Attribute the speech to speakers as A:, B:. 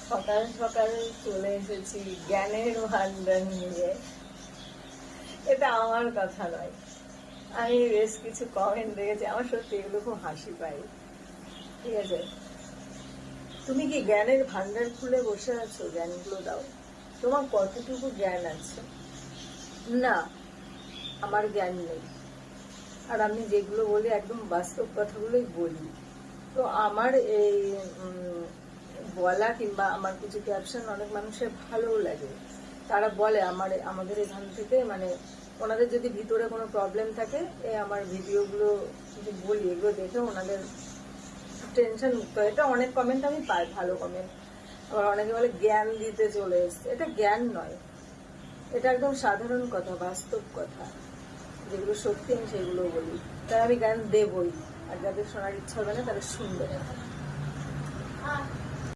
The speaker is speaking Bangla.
A: সকাল সকাল চলে এসেছি জ্ঞানের ভান্ডার নিয়ে। এটা আমার কথা নয়, আমি বেশ কিছু কমেন্ট দেখেছি, আমার সত্যি এগুলো খুব হাসি পাই। ঠিক আছে, তুমি কি জ্ঞানের ভান্ডার খুলে বসে আছো? জ্ঞানগুলো দাও। তোমার কতটুকু জ্ঞান আছে? না, আমার জ্ঞান নেই। আর আমি যেগুলো বলি একদম বাস্তব কথাগুলোই বলি। তো আমার এই বলা কিংবা আমার কিছু ক্যাপশন অনেক মানুষের ভালোও লাগে। তারা বলে আমাদের এখান থেকে, মানে ওনাদের যদি ভিতরে কোনো প্রবলেম থাকে, আমার ভিডিওগুলো যদি বলি, এগুলো দেখে ওনাদের টেনশন মুক্ত হয়। এটা অনেক কমেন্ট আমি পাই, ভালো কমেন্ট। আবার অনেকে বলে জ্ঞান দিতে চলে এসছে। এটা জ্ঞান নয়, এটা একদম সাধারণ কথা, বাস্তব কথা। যেগুলো সত্যি আমি সেগুলো বলি। তাই আমি জ্ঞান দেবই, আর যাদের শোনার ইচ্ছা হবে না তারা শুনবে না।